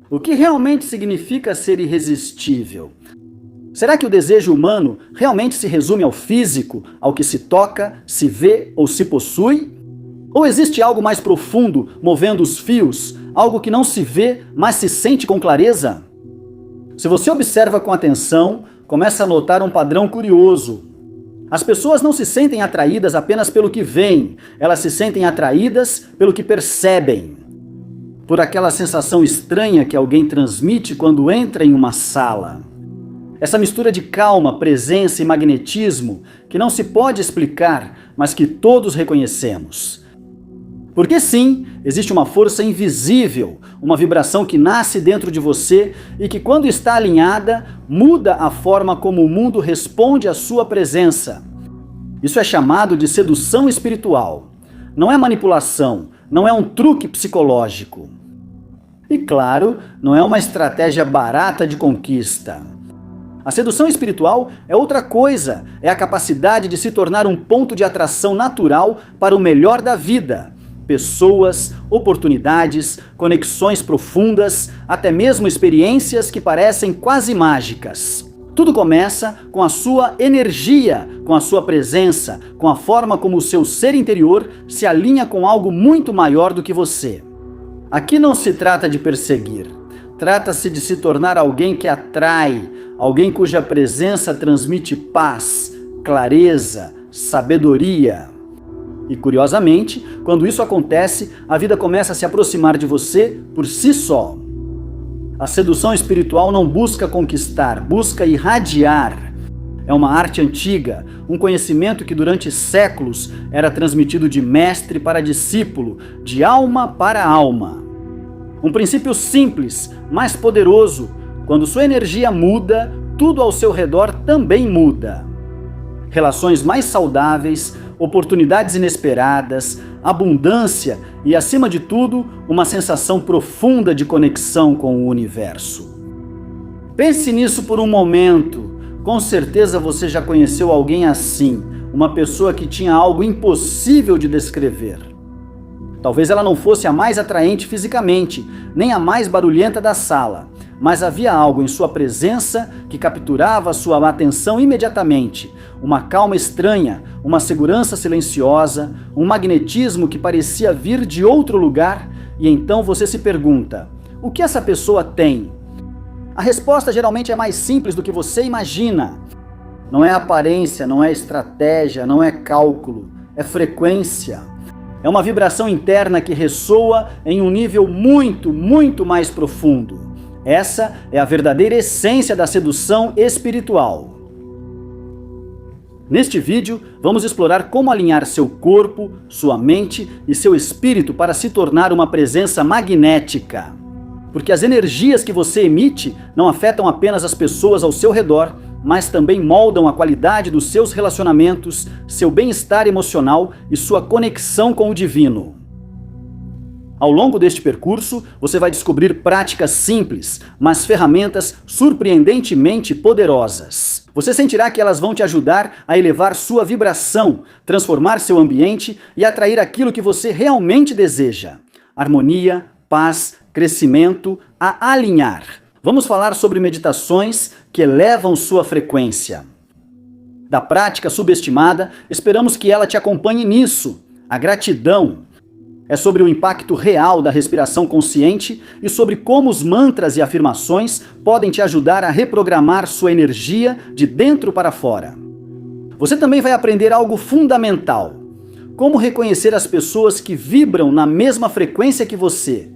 O que realmente significa ser irresistível? Será que o desejo humano realmente se resume ao físico, ao que se toca, se vê ou se possui? Ou existe algo mais profundo movendo os fios, algo que não se vê, mas se sente com clareza? Se você observa com atenção, começa a notar um padrão curioso. As pessoas não se sentem atraídas apenas pelo que veem, elas se sentem atraídas pelo que percebem. Por aquela sensação estranha que alguém transmite quando entra em uma sala. Essa mistura de calma, presença e magnetismo que não se pode explicar, mas que todos reconhecemos. Porque sim, existe uma força invisível, uma vibração que nasce dentro de você e que, quando está alinhada, muda a forma como o mundo responde à sua presença. Isso é chamado de sedução espiritual. Não é manipulação, não é um truque psicológico. E claro, não é uma estratégia barata de conquista. A sedução espiritual é outra coisa, é a capacidade de se tornar um ponto de atração natural para o melhor da vida. Pessoas, oportunidades, conexões profundas, até mesmo experiências que parecem quase mágicas. Tudo começa com a sua energia, com a sua presença, com a forma como o seu ser interior se alinha com algo muito maior do que você. Aqui não se trata de perseguir, trata-se de se tornar alguém que atrai, alguém cuja presença transmite paz, clareza, sabedoria. E curiosamente, quando isso acontece, a vida começa a se aproximar de você por si só. A sedução espiritual não busca conquistar, busca irradiar. É uma arte antiga, um conhecimento que durante séculos era transmitido de mestre para discípulo, de alma para alma. Um princípio simples, mas poderoso. Quando sua energia muda, tudo ao seu redor também muda. Relações mais saudáveis, oportunidades inesperadas, abundância e, acima de tudo, uma sensação profunda de conexão com o universo. Pense nisso por um momento. Com certeza você já conheceu alguém assim, uma pessoa que tinha algo impossível de descrever. Talvez ela não fosse a mais atraente fisicamente, nem a mais barulhenta da sala, mas havia algo em sua presença que capturava sua atenção imediatamente. Uma calma estranha, uma segurança silenciosa, um magnetismo que parecia vir de outro lugar, e então você se pergunta: o que essa pessoa tem? A resposta geralmente é mais simples do que você imagina. Não é aparência, não é estratégia, não é cálculo, é frequência. É uma vibração interna que ressoa em um nível muito, muito mais profundo. Essa é a verdadeira essência da sedução espiritual. Neste vídeo, vamos explorar como alinhar seu corpo, sua mente e seu espírito para se tornar uma presença magnética. Porque as energias que você emite não afetam apenas as pessoas ao seu redor, mas também moldam a qualidade dos seus relacionamentos, seu bem-estar emocional e sua conexão com o divino. Ao longo deste percurso, você vai descobrir práticas simples, mas ferramentas surpreendentemente poderosas. Você sentirá que elas vão te ajudar a elevar sua vibração, transformar seu ambiente e atrair aquilo que você realmente deseja: harmonia, paz, crescimento, a alinhar. Vamos falar sobre meditações que elevam sua frequência. Da prática subestimada, esperamos que ela te acompanhe nisso: a gratidão. É sobre o impacto real da respiração consciente e sobre como os mantras e afirmações podem te ajudar a reprogramar sua energia de dentro para fora. Você também vai aprender algo fundamental: como reconhecer as pessoas que vibram na mesma frequência que você.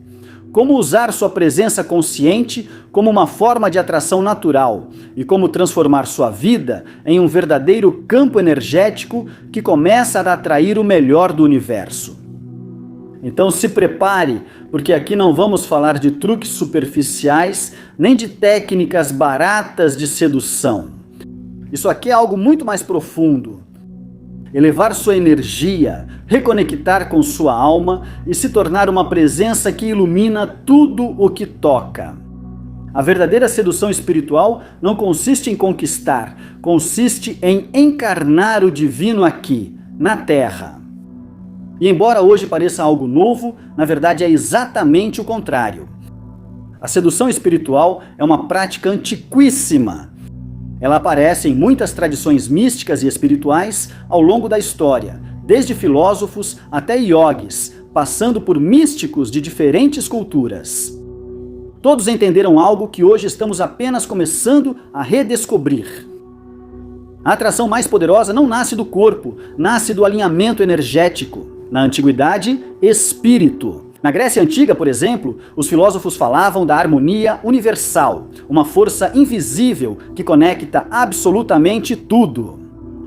Como usar sua presença consciente como uma forma de atração natural e como transformar sua vida em um verdadeiro campo energético que começa a atrair o melhor do universo. Então se prepare, porque aqui não vamos falar de truques superficiais, nem de técnicas baratas de sedução. Isso aqui é algo muito mais profundo. Elevar sua energia, reconectar com sua alma e se tornar uma presença que ilumina tudo o que toca. A verdadeira sedução espiritual não consiste em conquistar, consiste em encarnar o divino aqui, na Terra. E embora hoje pareça algo novo, na verdade é exatamente o contrário. A sedução espiritual é uma prática antiquíssima. Ela aparece em muitas tradições místicas e espirituais ao longo da história, desde filósofos até iogues, passando por místicos de diferentes culturas. Todos entenderam algo que hoje estamos apenas começando a redescobrir. A atração mais poderosa não nasce do corpo, nasce do alinhamento energético. Na antiguidade, espírito. Na Grécia Antiga, por exemplo, os filósofos falavam da harmonia universal, uma força invisível que conecta absolutamente tudo.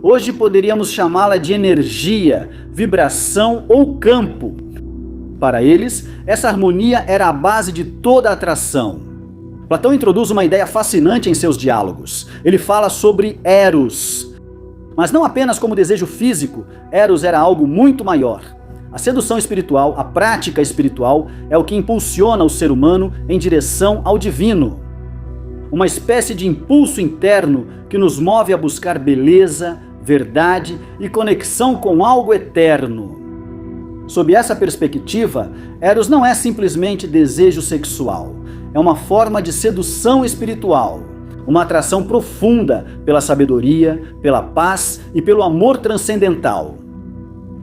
Hoje poderíamos chamá-la de energia, vibração ou campo. Para eles, essa harmonia era a base de toda a atração. Platão introduz uma ideia fascinante em seus diálogos. Ele fala sobre Eros. Mas não apenas como desejo físico, Eros era algo muito maior. A sedução espiritual, a prática espiritual, é o que impulsiona o ser humano em direção ao divino. Uma espécie de impulso interno que nos move a buscar beleza, verdade e conexão com algo eterno. Sob essa perspectiva, Eros não é simplesmente desejo sexual. É uma forma de sedução espiritual, uma atração profunda pela sabedoria, pela paz e pelo amor transcendental.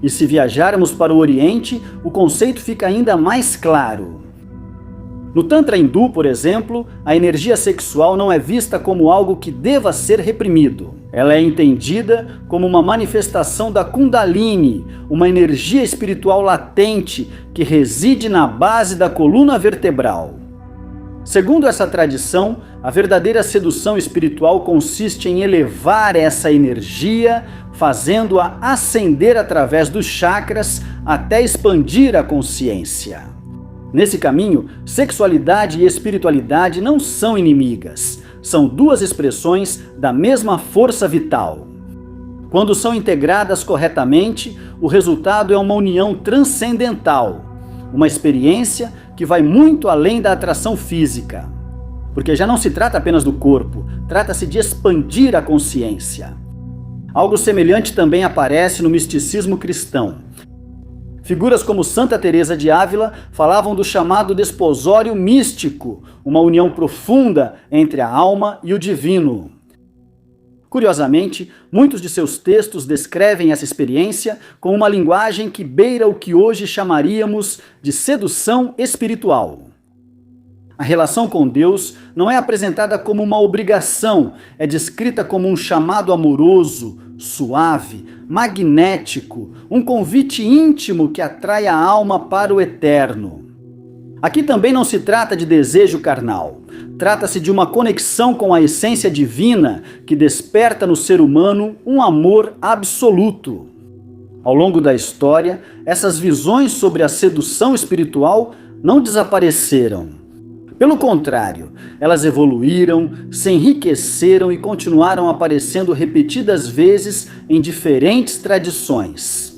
E se viajarmos para o Oriente, o conceito fica ainda mais claro. No Tantra hindu, por exemplo, a energia sexual não é vista como algo que deva ser reprimido. Ela é entendida como uma manifestação da Kundalini, uma energia espiritual latente que reside na base da coluna vertebral. Segundo essa tradição, a verdadeira sedução espiritual consiste em elevar essa energia, fazendo-a ascender através dos chakras até expandir a consciência. Nesse caminho, sexualidade e espiritualidade não são inimigas, são duas expressões da mesma força vital. Quando são integradas corretamente, o resultado é uma união transcendental, uma experiência que vai muito além da atração física. Porque já não se trata apenas do corpo, trata-se de expandir a consciência. Algo semelhante também aparece no misticismo cristão. Figuras como Santa Teresa de Ávila falavam do chamado desposório místico, uma união profunda entre a alma e o divino. Curiosamente, muitos de seus textos descrevem essa experiência com uma linguagem que beira o que hoje chamaríamos de sedução espiritual. A relação com Deus não é apresentada como uma obrigação, é descrita como um chamado amoroso, suave, magnético, um convite íntimo que atrai a alma para o eterno. Aqui também não se trata de desejo carnal. Trata-se de uma conexão com a essência divina que desperta no ser humano um amor absoluto. Ao longo da história, essas visões sobre a sedução espiritual não desapareceram. Pelo contrário, elas evoluíram, se enriqueceram e continuaram aparecendo repetidas vezes em diferentes tradições.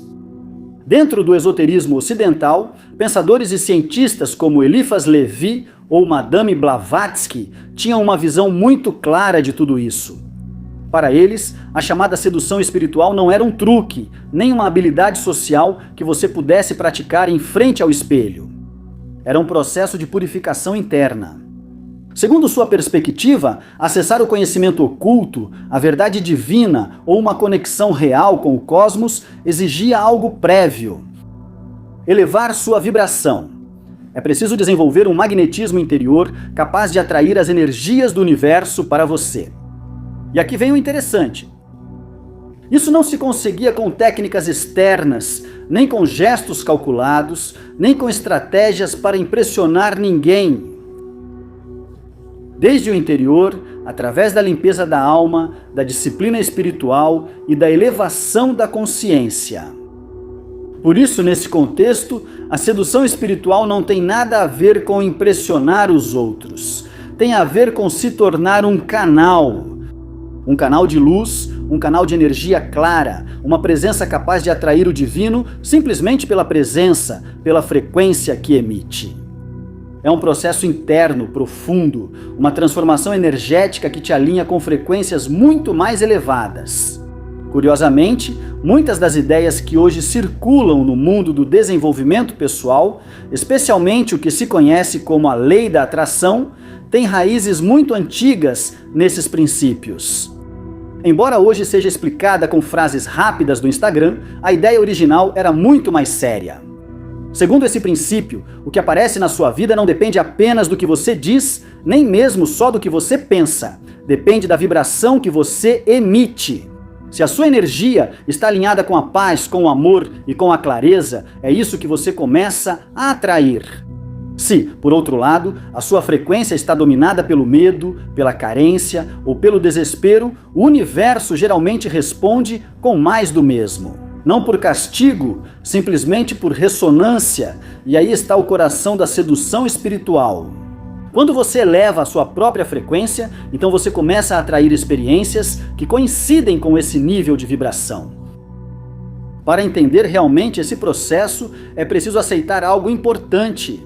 Dentro do esoterismo ocidental, pensadores e cientistas como Eliphas Levi ou Madame Blavatsky tinham uma visão muito clara de tudo isso. Para eles, a chamada sedução espiritual não era um truque, nem uma habilidade social que você pudesse praticar em frente ao espelho. Era um processo de purificação interna. Segundo sua perspectiva, acessar o conhecimento oculto, a verdade divina ou uma conexão real com o cosmos exigia algo prévio. Elevar sua vibração. É preciso desenvolver um magnetismo interior capaz de atrair as energias do universo para você. E aqui vem o interessante. Isso não se conseguia com técnicas externas, nem com gestos calculados, nem com estratégias para impressionar ninguém. Desde o interior, através da limpeza da alma, da disciplina espiritual e da elevação da consciência. Por isso, nesse contexto, a sedução espiritual não tem nada a ver com impressionar os outros. Tem a ver com se tornar um canal de luz, um canal de energia clara, uma presença capaz de atrair o divino simplesmente pela presença, pela frequência que emite. É um processo interno, profundo, uma transformação energética que te alinha com frequências muito mais elevadas. Curiosamente, muitas das ideias que hoje circulam no mundo do desenvolvimento pessoal, especialmente o que se conhece como a lei da atração, têm raízes muito antigas nesses princípios. Embora hoje seja explicada com frases rápidas do Instagram, a ideia original era muito mais séria. Segundo esse princípio, o que aparece na sua vida não depende apenas do que você diz, nem mesmo só do que você pensa. Depende da vibração que você emite. Se a sua energia está alinhada com a paz, com o amor e com a clareza, é isso que você começa a atrair. Se, por outro lado, a sua frequência está dominada pelo medo, pela carência ou pelo desespero, o universo geralmente responde com mais do mesmo. Não por castigo, simplesmente por ressonância, e aí está o coração da sedução espiritual. Quando você eleva a sua própria frequência, então você começa a atrair experiências que coincidem com esse nível de vibração. Para entender realmente esse processo, é preciso aceitar algo importante.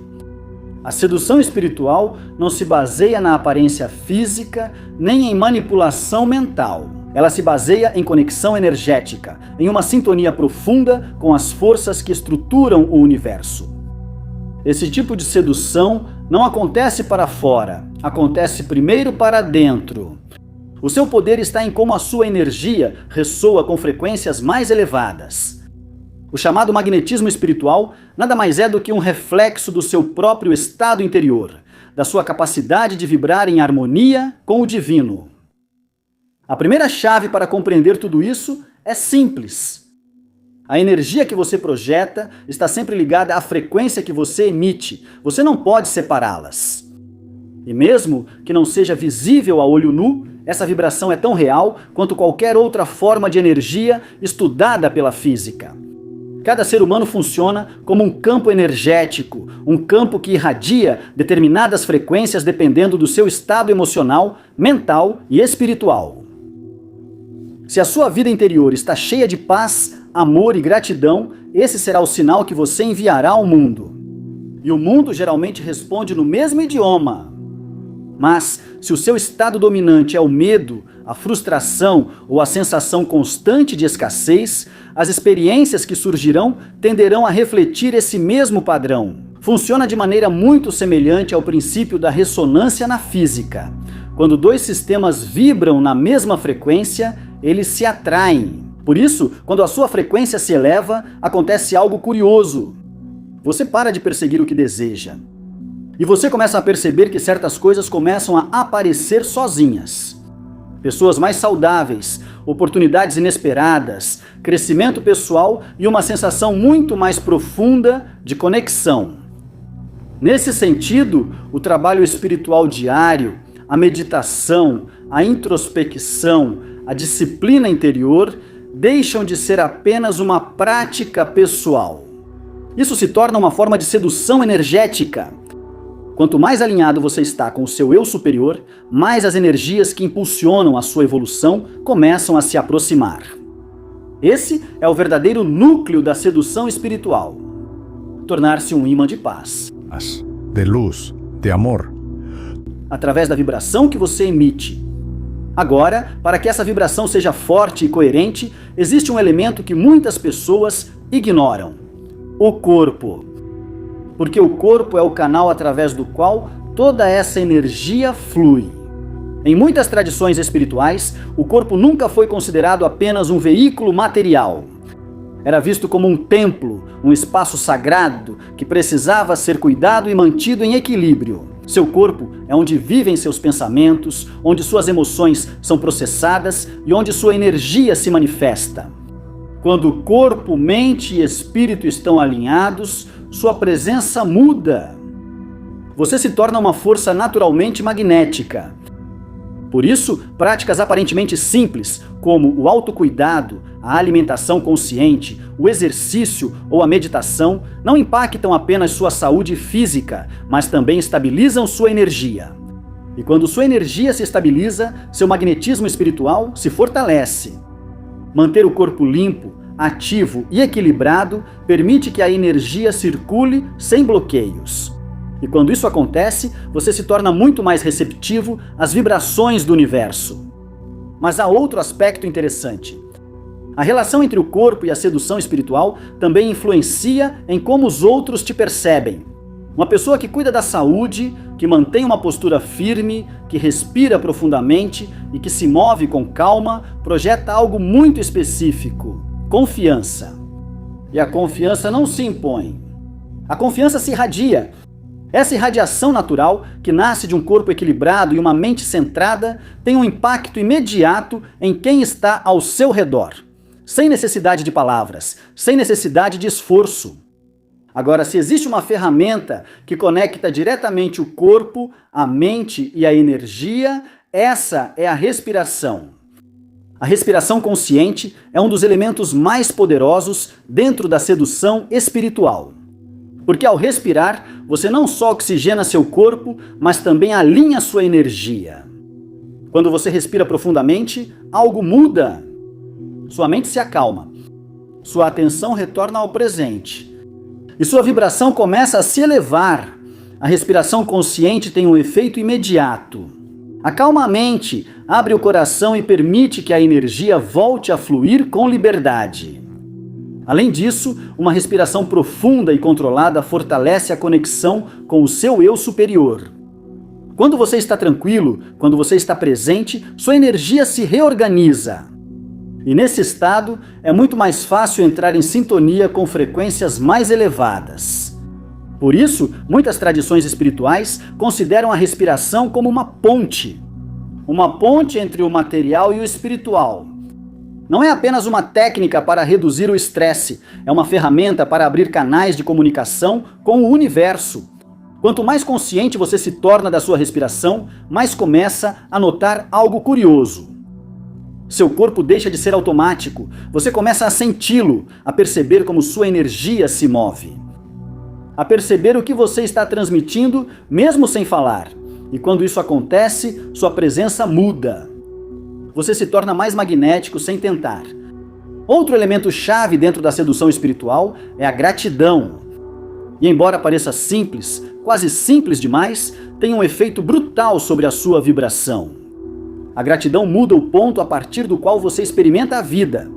A sedução espiritual não se baseia na aparência física, nem em manipulação mental. Ela se baseia em conexão energética, em uma sintonia profunda com as forças que estruturam o universo. Esse tipo de sedução não acontece para fora, acontece primeiro para dentro. O seu poder está em como a sua energia ressoa com frequências mais elevadas. O chamado magnetismo espiritual nada mais é do que um reflexo do seu próprio estado interior, da sua capacidade de vibrar em harmonia com o divino. A primeira chave para compreender tudo isso é simples. A energia que você projeta está sempre ligada à frequência que você emite. Você não pode separá-las. E mesmo que não seja visível a olho nu, essa vibração é tão real quanto qualquer outra forma de energia estudada pela física. Cada ser humano funciona como um campo energético, um campo que irradia determinadas frequências dependendo do seu estado emocional, mental e espiritual. Se a sua vida interior está cheia de paz, amor e gratidão, esse será o sinal que você enviará ao mundo. E o mundo geralmente responde no mesmo idioma. Mas, se o seu estado dominante é o medo, a frustração ou a sensação constante de escassez, as experiências que surgirão tenderão a refletir esse mesmo padrão. Funciona de maneira muito semelhante ao princípio da ressonância na física. Quando dois sistemas vibram na mesma frequência, eles se atraem. Por isso, quando a sua frequência se eleva, acontece algo curioso. Você para de perseguir o que deseja. E você começa a perceber que certas coisas começam a aparecer sozinhas. Pessoas mais saudáveis, oportunidades inesperadas, crescimento pessoal e uma sensação muito mais profunda de conexão. Nesse sentido, o trabalho espiritual diário, a meditação, a introspecção, a disciplina interior deixam de ser apenas uma prática pessoal. Isso se torna uma forma de sedução energética. Quanto mais alinhado você está com o seu eu superior, mais as energias que impulsionam a sua evolução começam a se aproximar. Esse é o verdadeiro núcleo da sedução espiritual. Tornar-se um imã de paz. De luz, de amor. Através da vibração que você emite. Agora, para que essa vibração seja forte e coerente, existe um elemento que muitas pessoas ignoram: o corpo. Porque o corpo é o canal através do qual toda essa energia flui. Em muitas tradições espirituais, o corpo nunca foi considerado apenas um veículo material. Era visto como um templo, um espaço sagrado que precisava ser cuidado e mantido em equilíbrio. Seu corpo é onde vivem seus pensamentos, onde suas emoções são processadas e onde sua energia se manifesta. Quando corpo, mente e espírito estão alinhados, sua presença muda. Você se torna uma força naturalmente magnética. Por isso, práticas aparentemente simples, como o autocuidado, a alimentação consciente, o exercício ou a meditação, não impactam apenas sua saúde física, mas também estabilizam sua energia. E quando sua energia se estabiliza, seu magnetismo espiritual se fortalece. Manter o corpo limpo, ativo e equilibrado permite que a energia circule sem bloqueios. E quando isso acontece, você se torna muito mais receptivo às vibrações do universo. Mas há outro aspecto interessante. A relação entre o corpo e a sedução espiritual também influencia em como os outros te percebem. Uma pessoa que cuida da saúde, que mantém uma postura firme, que respira profundamente e que se move com calma, projeta algo muito específico: confiança. E a confiança não se impõe. A confiança se irradia. Essa irradiação natural, que nasce de um corpo equilibrado e uma mente centrada, tem um impacto imediato em quem está ao seu redor, sem necessidade de palavras, sem necessidade de esforço. Agora, se existe uma ferramenta que conecta diretamente o corpo, a mente e a energia, essa é a respiração. A respiração consciente é um dos elementos mais poderosos dentro da sedução espiritual. Porque ao respirar, você não só oxigena seu corpo, mas também alinha sua energia. Quando você respira profundamente, algo muda. Sua mente se acalma. Sua atenção retorna ao presente. E sua vibração começa a se elevar. A respiração consciente tem um efeito imediato. Acalma a mente, abre o coração e permite que a energia volte a fluir com liberdade. Além disso, uma respiração profunda e controlada fortalece a conexão com o seu eu superior. Quando você está tranquilo, quando você está presente, sua energia se reorganiza. E nesse estado, é muito mais fácil entrar em sintonia com frequências mais elevadas. Por isso, muitas tradições espirituais consideram a respiração como uma ponte entre o material e o espiritual. Não é apenas uma técnica para reduzir o estresse, é uma ferramenta para abrir canais de comunicação com o universo. Quanto mais consciente você se torna da sua respiração, mais começa a notar algo curioso. Seu corpo deixa de ser automático, você começa a senti-lo, a perceber como sua energia se move. A perceber o que você está transmitindo, mesmo sem falar. E quando isso acontece, sua presença muda. Você se torna mais magnético sem tentar. Outro elemento chave dentro da sedução espiritual é a gratidão. E embora pareça simples, quase simples demais, tem um efeito brutal sobre a sua vibração. A gratidão muda o ponto a partir do qual você experimenta a vida.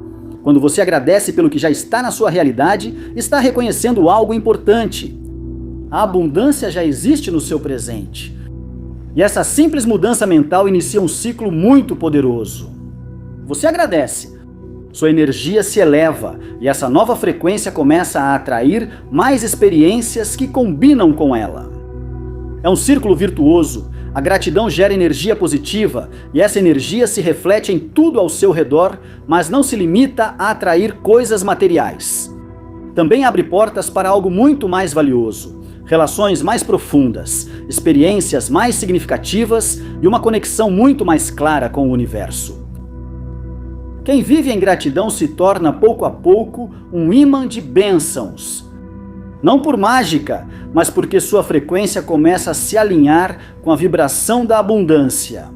Quando você agradece pelo que já está na sua realidade, está reconhecendo algo importante. A abundância já existe no seu presente. E essa simples mudança mental inicia um ciclo muito poderoso. Você agradece, sua energia se eleva e essa nova frequência começa a atrair mais experiências que combinam com ela. É um círculo virtuoso. A gratidão gera energia positiva e essa energia se reflete em tudo ao seu redor, mas não se limita a atrair coisas materiais. Também abre portas para algo muito mais valioso. Relações mais profundas, experiências mais significativas e uma conexão muito mais clara com o universo. Quem vive em gratidão se torna, pouco a pouco, um imã de bênçãos. Não por mágica, mas porque sua frequência começa a se alinhar com a vibração da abundância.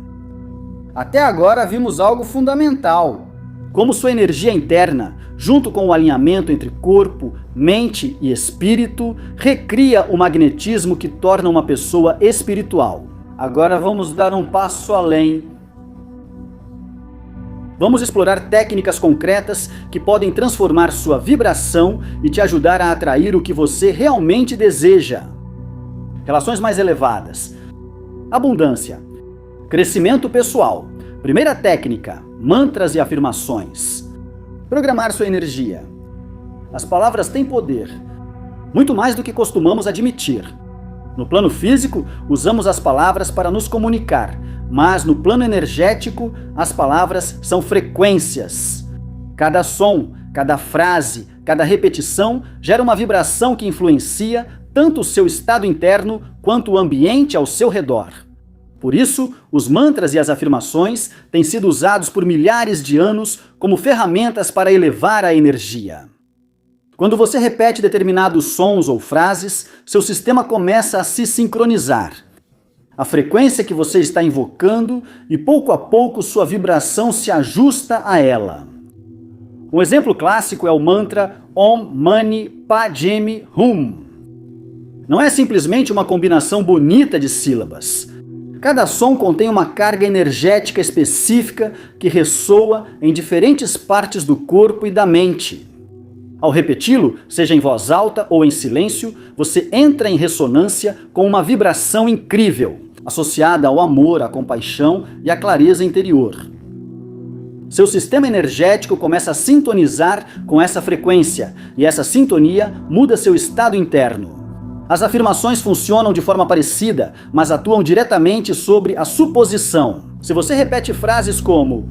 Até agora vimos algo fundamental. Como sua energia interna, junto com o alinhamento entre corpo, mente e espírito, recria o magnetismo que torna uma pessoa espiritual. Agora vamos dar um passo além. Vamos explorar técnicas concretas que podem transformar sua vibração e te ajudar a atrair o que você realmente deseja. Relações mais elevadas. Abundância. Crescimento pessoal. Primeira técnica: mantras e afirmações. Programar sua energia. As palavras têm poder, muito mais do que costumamos admitir. No plano físico, usamos as palavras para nos comunicar, mas no plano energético, as palavras são frequências. Cada som, cada frase, cada repetição gera uma vibração que influencia tanto o seu estado interno quanto o ambiente ao seu redor. Por isso, os mantras e as afirmações têm sido usados por milhares de anos como ferramentas para elevar a energia. Quando você repete determinados sons ou frases, seu sistema começa a se sincronizar. A frequência que você está invocando e pouco a pouco sua vibração se ajusta a ela. Um exemplo clássico é o mantra Om Mani Padme Hum. Não é simplesmente uma combinação bonita de sílabas. Cada som contém uma carga energética específica que ressoa em diferentes partes do corpo e da mente. Ao repeti-lo, seja em voz alta ou em silêncio, você entra em ressonância com uma vibração incrível, associada ao amor, à compaixão e à clareza interior. Seu sistema energético começa a sintonizar com essa frequência, e essa sintonia muda seu estado interno. As afirmações funcionam de forma parecida, mas atuam diretamente sobre a suposição. Se você repete frases como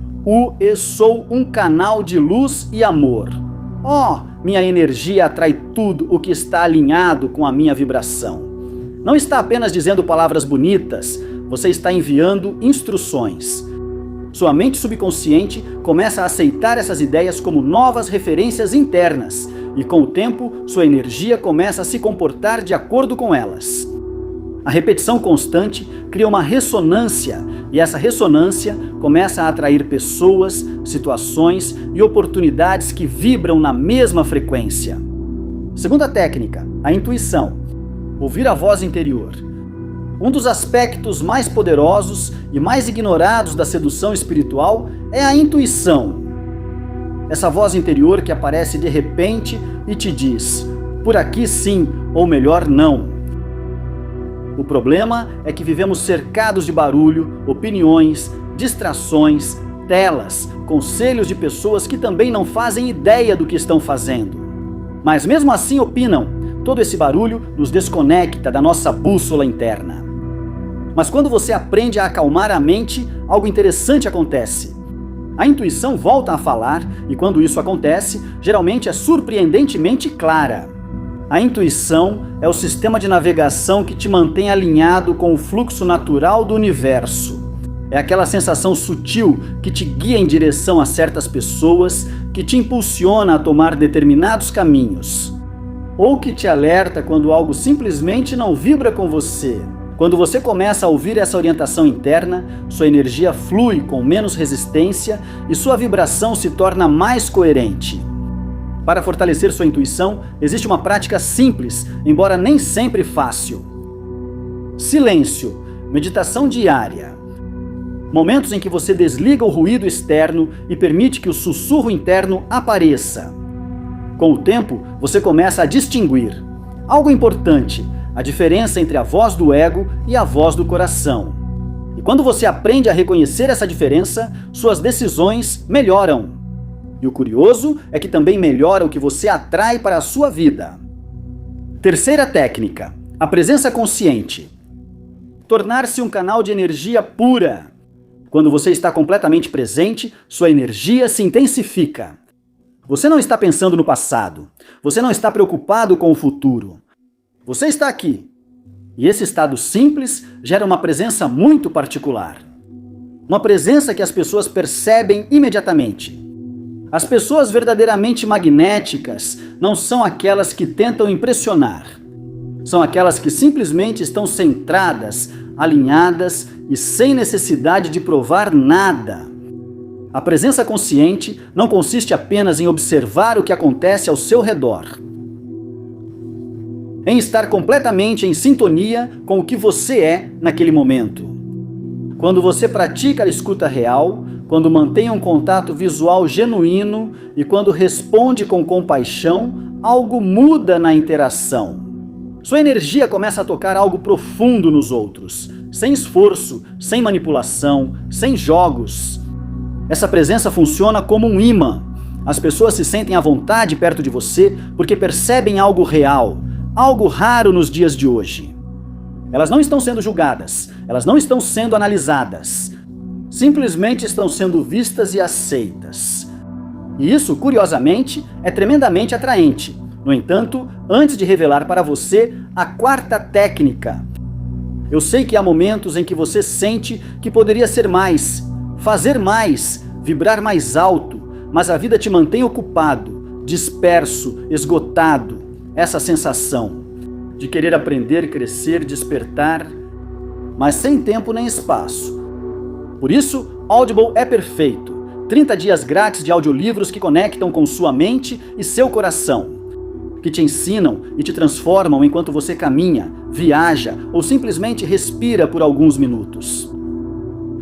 eu sou um canal de luz e amor. Minha energia atrai tudo o que está alinhado com a minha vibração. Não está apenas dizendo palavras bonitas, você está enviando instruções. Sua mente subconsciente começa a aceitar essas ideias como novas referências internas, e com o tempo, sua energia começa a se comportar de acordo com elas. A repetição constante cria uma ressonância, e essa ressonância começa a atrair pessoas, situações e oportunidades que vibram na mesma frequência. Segunda técnica, a intuição. Ouvir a voz interior. Um dos aspectos mais poderosos e mais ignorados da sedução espiritual é a intuição. Essa voz interior que aparece de repente e te diz, por aqui sim, ou melhor não. O problema é que vivemos cercados de barulho, opiniões, distrações, telas, conselhos de pessoas que também não fazem ideia do que estão fazendo. Mas mesmo assim opinam. Todo esse barulho nos desconecta da nossa bússola interna. Mas quando você aprende a acalmar a mente, algo interessante acontece. A intuição volta a falar, e quando isso acontece, geralmente é surpreendentemente clara. A intuição é o sistema de navegação que te mantém alinhado com o fluxo natural do universo. É aquela sensação sutil que te guia em direção a certas pessoas, que te impulsiona a tomar determinados caminhos. Ou que te alerta quando algo simplesmente não vibra com você. Quando você começa a ouvir essa orientação interna, sua energia flui com menos resistência e sua vibração se torna mais coerente. Para fortalecer sua intuição, existe uma prática simples, embora nem sempre fácil. Silêncio, meditação diária. Momentos em que você desliga o ruído externo e permite que o sussurro interno apareça. Com o tempo, você começa a distinguir algo importante, a diferença entre a voz do ego e a voz do coração. E quando você aprende a reconhecer essa diferença, suas decisões melhoram. E o curioso é que também melhora o que você atrai para a sua vida. Terceira técnica, a presença consciente. Tornar-se um canal de energia pura. Quando você está completamente presente, sua energia se intensifica. Você não está pensando no passado. Você não está preocupado com o futuro. Você está aqui. E esse estado simples gera uma presença muito particular. Uma presença que as pessoas percebem imediatamente. As pessoas verdadeiramente magnéticas não são aquelas que tentam impressionar. São aquelas que simplesmente estão centradas, alinhadas e sem necessidade de provar nada. A presença consciente não consiste apenas em observar o que acontece ao seu redor. Em estar completamente em sintonia com o que você é naquele momento. Quando você pratica a escuta real, quando mantém um contato visual genuíno e quando responde com compaixão, algo muda na interação. Sua energia começa a tocar algo profundo nos outros, sem esforço, sem manipulação, sem jogos. Essa presença funciona como um imã. As pessoas se sentem à vontade perto de você porque percebem algo real, algo raro nos dias de hoje. Elas não estão sendo julgadas, elas não estão sendo analisadas. Simplesmente estão sendo vistas e aceitas. E isso, curiosamente, é tremendamente atraente. No entanto, antes de revelar para você a quarta técnica, eu sei que há momentos em que você sente que poderia ser mais, fazer mais, vibrar mais alto, mas a vida te mantém ocupado, disperso, esgotado. Essa sensação de querer aprender, crescer, despertar, mas sem tempo nem espaço. Por isso, Audible é perfeito. 30 dias grátis de audiolivros que conectam com sua mente e seu coração. que te ensinam e te transformam enquanto você caminha, viaja ou simplesmente respira por alguns minutos.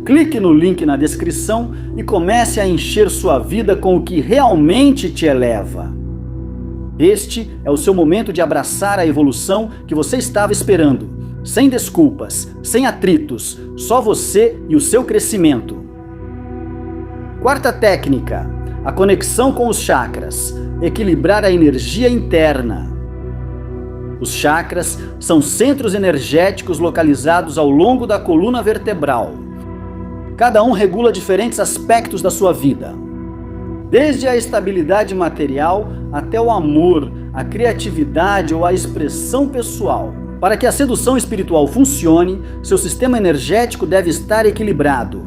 Clique no link na descrição e comece a encher sua vida com o que realmente te eleva. Este é o seu momento de abraçar a evolução que você estava esperando, sem desculpas, sem atritos, só você e o seu crescimento. Quarta técnica, a conexão com os chakras, equilibrar a energia interna. Os chakras são centros energéticos localizados ao longo da coluna vertebral. Cada um regula diferentes aspectos da sua vida, desde a estabilidade material até o amor, a criatividade ou a expressão pessoal. Para que a sedução espiritual funcione, seu sistema energético deve estar equilibrado.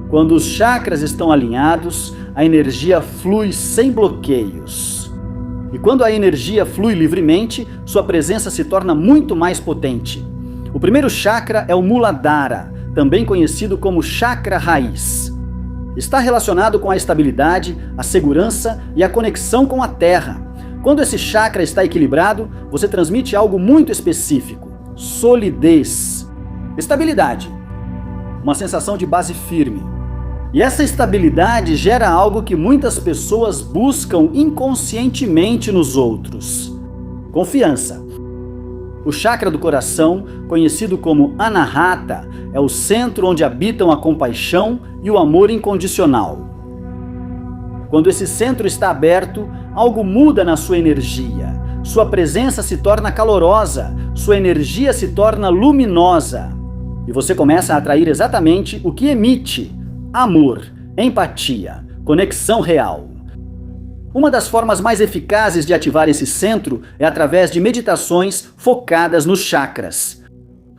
Quando os chakras estão alinhados, a energia flui sem bloqueios. E quando a energia flui livremente, sua presença se torna muito mais potente. O primeiro chakra é o Muladhara, também conhecido como chakra raiz. Está relacionado com a estabilidade, a segurança e a conexão com a terra. Quando esse chakra está equilibrado, você transmite algo muito específico: solidez, estabilidade, uma sensação de base firme. E essa estabilidade gera algo que muitas pessoas buscam inconscientemente nos outros: confiança. O chakra do coração, conhecido como Anahata, é o centro onde habitam a compaixão e o amor incondicional. Quando esse centro está aberto, algo muda na sua energia. Sua presença se torna calorosa, sua energia se torna luminosa. E você começa a atrair exatamente o que emite: amor, empatia, conexão real. Uma das formas mais eficazes de ativar esse centro é através de meditações focadas nos chakras.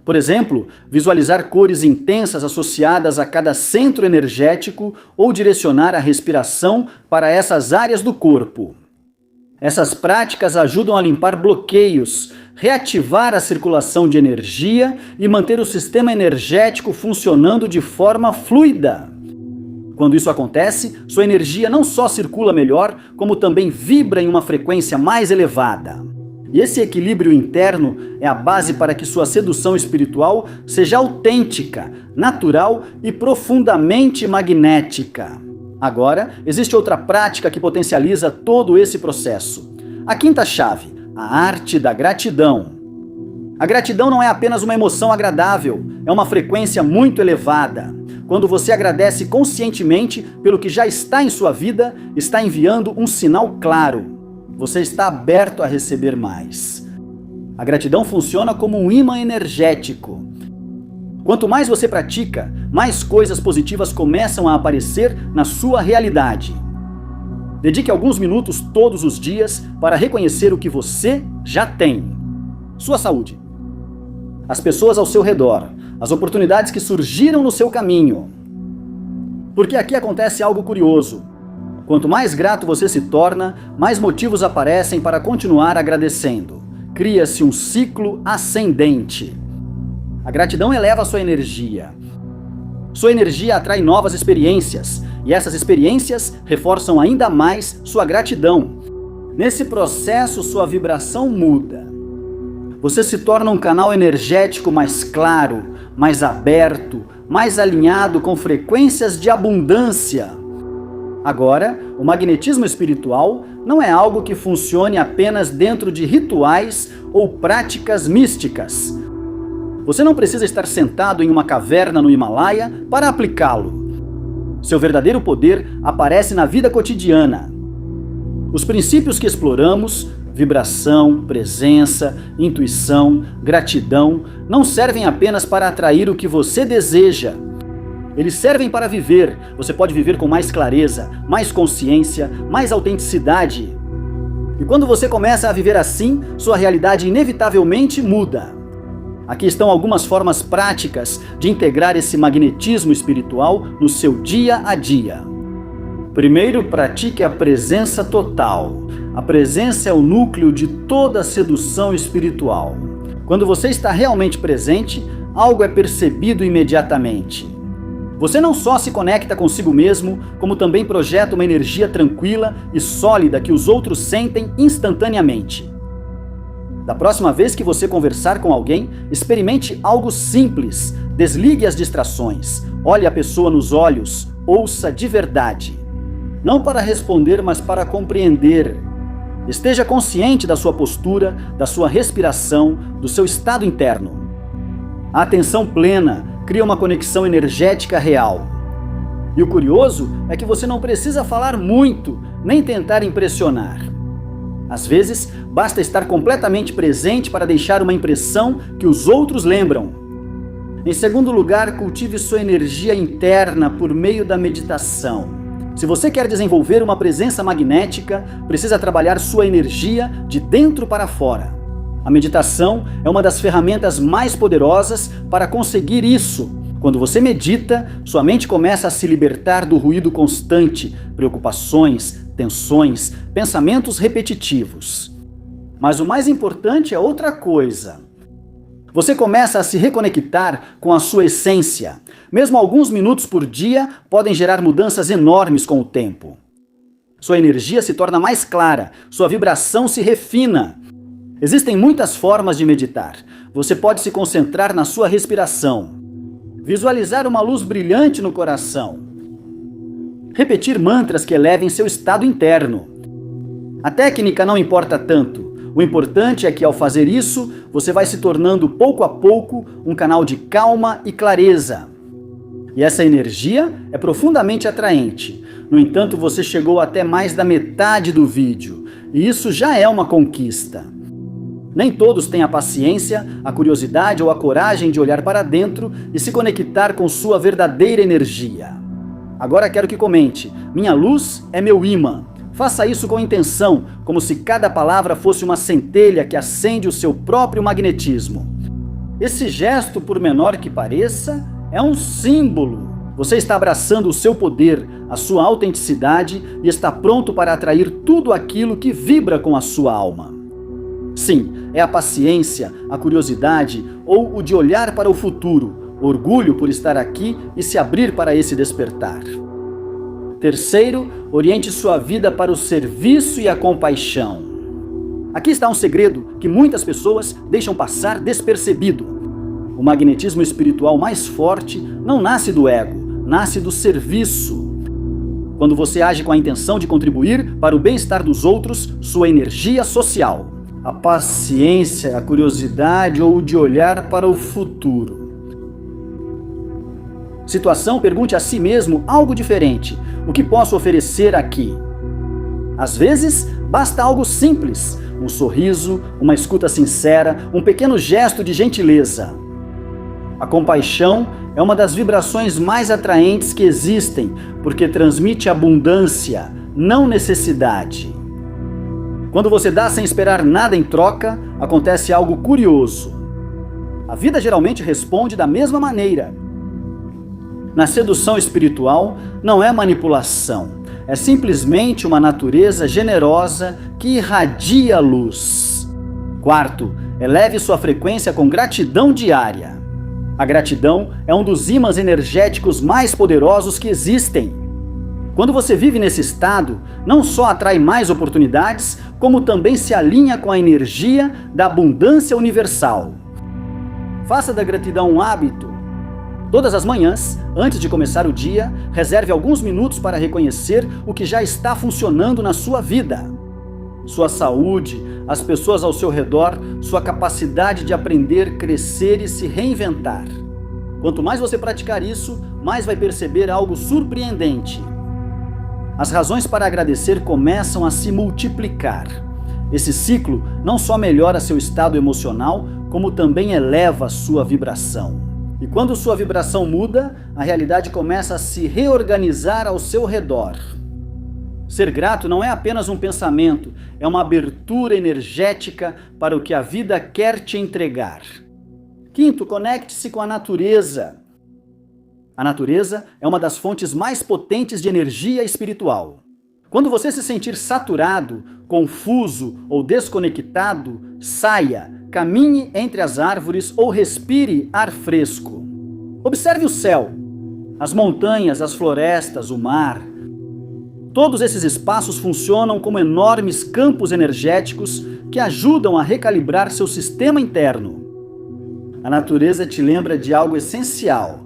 Por exemplo, visualizar cores intensas associadas a cada centro energético ou direcionar a respiração para essas áreas do corpo. Essas práticas ajudam a limpar bloqueios, reativar a circulação de energia e manter o sistema energético funcionando de forma fluida. Quando isso acontece, sua energia não só circula melhor, como também vibra em uma frequência mais elevada. E esse equilíbrio interno é a base para que sua sedução espiritual seja autêntica, natural e profundamente magnética. Agora, existe outra prática que potencializa todo esse processo. A quinta chave, a arte da gratidão. A gratidão não é apenas uma emoção agradável, é uma frequência muito elevada. Quando você agradece conscientemente pelo que já está em sua vida, está enviando um sinal claro: você está aberto a receber mais. A gratidão funciona como um imã energético. Quanto mais você pratica, mais coisas positivas começam a aparecer na sua realidade. Dedique alguns minutos todos os dias para reconhecer o que você já tem. Sua saúde, as pessoas ao seu redor, as oportunidades que surgiram no seu caminho. Porque aqui acontece algo curioso. Quanto mais grato você se torna, mais motivos aparecem para continuar agradecendo. Cria-se um ciclo ascendente. A gratidão eleva a sua energia. Sua energia atrai novas experiências, e essas experiências reforçam ainda mais sua gratidão. Nesse processo, sua vibração muda. Você se torna um canal energético mais claro, mais aberto, mais alinhado com frequências de abundância. Agora, o magnetismo espiritual não é algo que funcione apenas dentro de rituais ou práticas místicas. Você não precisa estar sentado em uma caverna no Himalaia para aplicá-lo. Seu verdadeiro poder aparece na vida cotidiana. Os princípios que exploramos, vibração, presença, intuição, gratidão, não servem apenas para atrair o que você deseja. Eles servem para viver. Você pode viver com mais clareza, mais consciência, mais autenticidade. E quando você começa a viver assim, sua realidade inevitavelmente muda. Aqui estão algumas formas práticas de integrar esse magnetismo espiritual no seu dia a dia. Primeiro, pratique a presença total. A presença é o núcleo de toda a sedução espiritual. Quando você está realmente presente, algo é percebido imediatamente. Você não só se conecta consigo mesmo, como também projeta uma energia tranquila e sólida que os outros sentem instantaneamente. Da próxima vez que você conversar com alguém, experimente algo simples. Desligue as distrações. Olhe a pessoa nos olhos. Ouça de verdade. Não para responder, mas para compreender. Esteja consciente da sua postura, da sua respiração, do seu estado interno. A atenção plena cria uma conexão energética real. E o curioso é que você não precisa falar muito, nem tentar impressionar. Às vezes, basta estar completamente presente para deixar uma impressão que os outros lembram. Em segundo lugar, cultive sua energia interna por meio da meditação. Se você quer desenvolver uma presença magnética, precisa trabalhar sua energia de dentro para fora. A meditação é uma das ferramentas mais poderosas para conseguir isso. Quando você medita, sua mente começa a se libertar do ruído constante, preocupações, tensões, pensamentos repetitivos. Mas o mais importante é outra coisa. Você começa a se reconectar com a sua essência. Mesmo alguns minutos por dia podem gerar mudanças enormes com o tempo. Sua energia se torna mais clara, sua vibração se refina. Existem muitas formas de meditar. Você pode se concentrar na sua respiração, visualizar uma luz brilhante no coração, repetir mantras que elevem seu estado interno. A técnica não importa tanto. O importante é que, ao fazer isso, você vai se tornando pouco a pouco um canal de calma e clareza. E essa energia é profundamente atraente. No entanto, você chegou até mais da metade do vídeo, e isso já é uma conquista. Nem todos têm a paciência, a curiosidade ou a coragem de olhar para dentro e se conectar com sua verdadeira energia. Agora quero que comente: minha luz é meu ímã. Faça isso com intenção, como se cada palavra fosse uma centelha que acende o seu próprio magnetismo. Esse gesto, por menor que pareça, é um símbolo. Você está abraçando o seu poder, a sua autenticidade e está pronto para atrair tudo aquilo que vibra com a sua alma. Sim, é a paciência, a curiosidade ou o de olhar para o futuro, orgulho por estar aqui e se abrir para esse despertar. Terceiro, oriente sua vida para o serviço e a compaixão. Aqui está um segredo que muitas pessoas deixam passar despercebido. O magnetismo espiritual mais forte não nasce do ego, nasce do serviço. Quando você age com a intenção de contribuir para o bem-estar dos outros, sua energia social, a paciência, a curiosidade ou o de olhar para o futuro. Situação, pergunte a si mesmo algo diferente. O que posso oferecer aqui? Às vezes, basta algo simples, um sorriso, uma escuta sincera, um pequeno gesto de gentileza. A compaixão é uma das vibrações mais atraentes que existem, porque transmite abundância, não necessidade. Quando você dá sem esperar nada em troca, acontece algo curioso. A vida geralmente responde da mesma maneira. Na sedução espiritual, não é manipulação, é simplesmente uma natureza generosa que irradia luz. Quarto, eleve sua frequência com gratidão diária. A gratidão é um dos ímãs energéticos mais poderosos que existem. Quando você vive nesse estado, não só atrai mais oportunidades, como também se alinha com a energia da abundância universal. Faça da gratidão um hábito. Todas as manhãs, antes de começar o dia, reserve alguns minutos para reconhecer o que já está funcionando na sua vida. Sua saúde, as pessoas ao seu redor, sua capacidade de aprender, crescer e se reinventar. Quanto mais você praticar isso, mais vai perceber algo surpreendente. As razões para agradecer começam a se multiplicar. Esse ciclo não só melhora seu estado emocional, como também eleva a sua vibração. E quando sua vibração muda, a realidade começa a se reorganizar ao seu redor. Ser grato não é apenas um pensamento, é uma abertura energética para o que a vida quer te entregar. Quinto, conecte-se com a natureza. A natureza é uma das fontes mais potentes de energia espiritual. Quando você se sentir saturado, confuso ou desconectado, saia, caminhe entre as árvores ou respire ar fresco. Observe o céu, as montanhas, as florestas, o mar. Todos esses espaços funcionam como enormes campos energéticos que ajudam a recalibrar seu sistema interno. A natureza te lembra de algo essencial,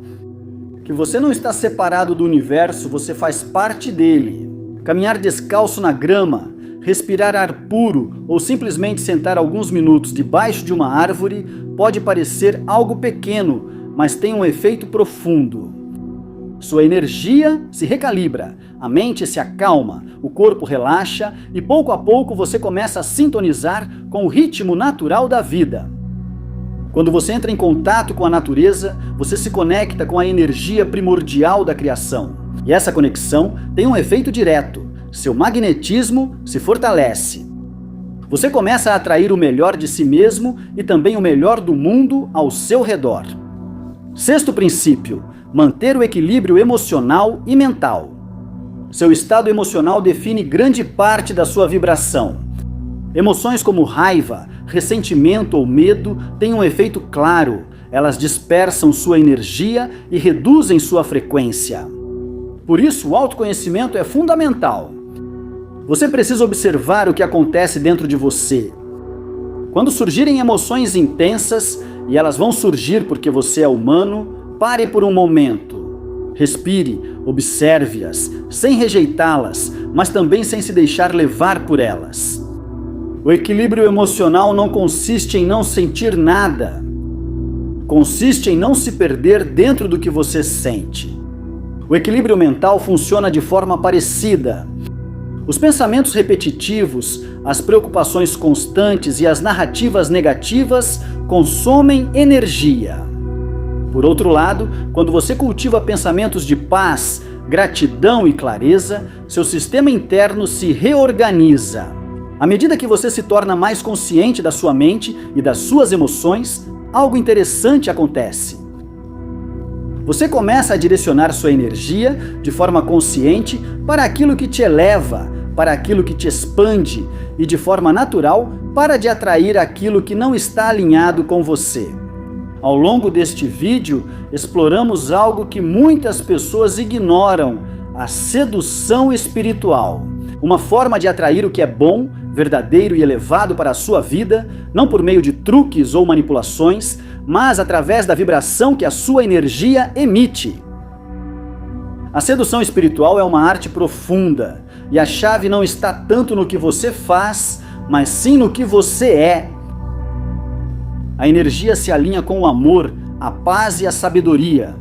que você não está separado do universo, você faz parte dele. Caminhar descalço na grama, respirar ar puro ou simplesmente sentar alguns minutos debaixo de uma árvore pode parecer algo pequeno, mas tem um efeito profundo. Sua energia se recalibra, a mente se acalma, o corpo relaxa e pouco a pouco você começa a sintonizar com o ritmo natural da vida. Quando você entra em contato com a natureza, você se conecta com a energia primordial da criação. E essa conexão tem um efeito direto. Seu magnetismo se fortalece. Você começa a atrair o melhor de si mesmo e também o melhor do mundo ao seu redor. Sexto princípio: manter o equilíbrio emocional e mental. Seu estado emocional define grande parte da sua vibração. Emoções como raiva, ressentimento ou medo têm um efeito claro. Elas dispersam sua energia e reduzem sua frequência. Por isso, o autoconhecimento é fundamental. Você precisa observar o que acontece dentro de você. Quando surgirem emoções intensas, e elas vão surgir porque você é humano, pare por um momento. Respire, observe-as, sem rejeitá-las, mas também sem se deixar levar por elas. O equilíbrio emocional não consiste em não sentir nada. Consiste em não se perder dentro do que você sente. O equilíbrio mental funciona de forma parecida. Os pensamentos repetitivos, as preocupações constantes e as narrativas negativas consomem energia. Por outro lado, quando você cultiva pensamentos de paz, gratidão e clareza, seu sistema interno se reorganiza. À medida que você se torna mais consciente da sua mente e das suas emoções, algo interessante acontece. Você começa a direcionar sua energia de forma consciente para aquilo que te eleva, para aquilo que te expande e, de forma natural, para de atrair aquilo que não está alinhado com você. Ao longo deste vídeo, exploramos algo que muitas pessoas ignoram: a sedução espiritual. Uma forma de atrair o que é bom, verdadeiro e elevado para a sua vida, não por meio de truques ou manipulações, mas através da vibração que a sua energia emite. A sedução espiritual é uma arte profunda, e a chave não está tanto no que você faz, mas sim no que você é. A energia se alinha com o amor, a paz e a sabedoria.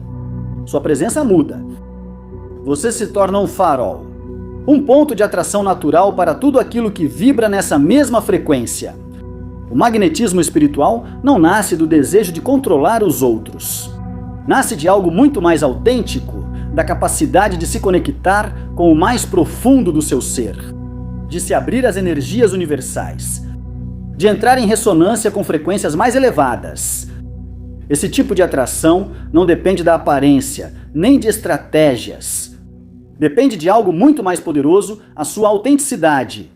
Sua presença muda. Você se torna um farol, um ponto de atração natural para tudo aquilo que vibra nessa mesma frequência. O magnetismo espiritual não nasce do desejo de controlar os outros. Nasce de algo muito mais autêntico, da capacidade de se conectar com o mais profundo do seu ser, de se abrir às energias universais, de entrar em ressonância com frequências mais elevadas. Esse tipo de atração não depende da aparência, nem de estratégias. Depende de algo muito mais poderoso, a sua autenticidade.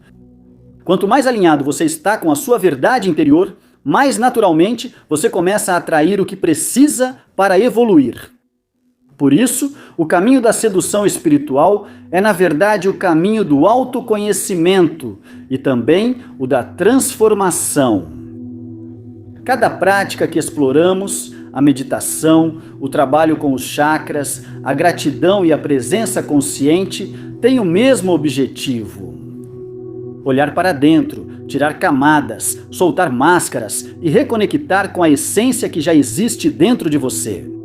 Quanto mais alinhado você está com a sua verdade interior, mais naturalmente você começa a atrair o que precisa para evoluir. Por isso, o caminho da sedução espiritual é, na verdade, o caminho do autoconhecimento e também o da transformação. Cada prática que exploramos, a meditação, o trabalho com os chakras, a gratidão e a presença consciente, tem o mesmo objetivo: olhar para dentro, tirar camadas, soltar máscaras e reconectar com a essência que já existe dentro de você.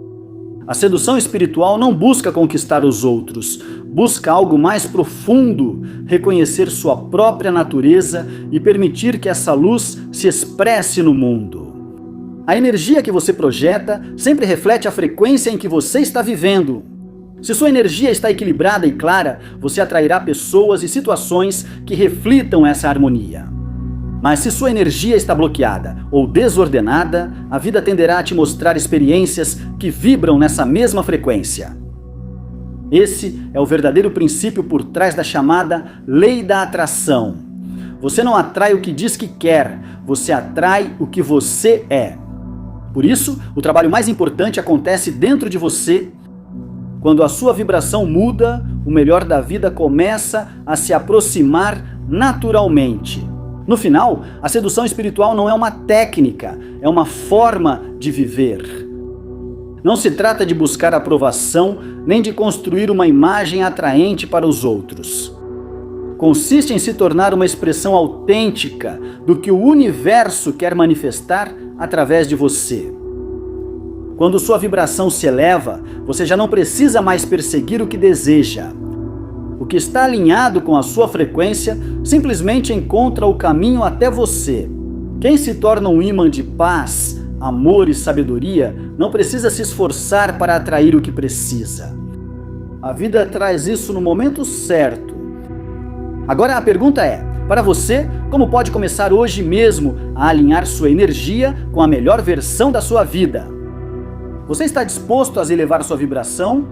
A sedução espiritual não busca conquistar os outros, busca algo mais profundo, reconhecer sua própria natureza e permitir que essa luz se expresse no mundo. A energia que você projeta sempre reflete a frequência em que você está vivendo. Se sua energia está equilibrada e clara, você atrairá pessoas e situações que reflitam essa harmonia. Mas se sua energia está bloqueada ou desordenada, a vida tenderá a te mostrar experiências que vibram nessa mesma frequência. Esse é o verdadeiro princípio por trás da chamada lei da atração. Você não atrai o que diz que quer, você atrai o que você é. Por isso, o trabalho mais importante acontece dentro de você. Quando a sua vibração muda, o melhor da vida começa a se aproximar naturalmente. No final, a sedução espiritual não é uma técnica, é uma forma de viver. Não se trata de buscar aprovação, nem de construir uma imagem atraente para os outros. Consiste em se tornar uma expressão autêntica do que o universo quer manifestar através de você. Quando sua vibração se eleva, você já não precisa mais perseguir o que deseja. O que está alinhado com a sua frequência simplesmente encontra o caminho até você. Quem se torna um ímã de paz, amor e sabedoria não precisa se esforçar para atrair o que precisa. A vida traz isso no momento certo. Agora a pergunta é, para você, como pode começar hoje mesmo a alinhar sua energia com a melhor versão da sua vida? Você está disposto a elevar sua vibração?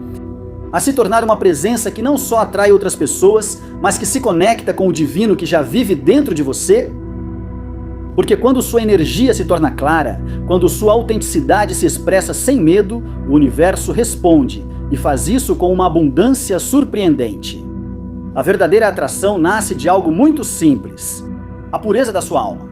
A se tornar uma presença que não só atrai outras pessoas, mas que se conecta com o divino que já vive dentro de você? Porque quando sua energia se torna clara, quando sua autenticidade se expressa sem medo, o universo responde e faz isso com uma abundância surpreendente. A verdadeira atração nasce de algo muito simples: a pureza da sua alma.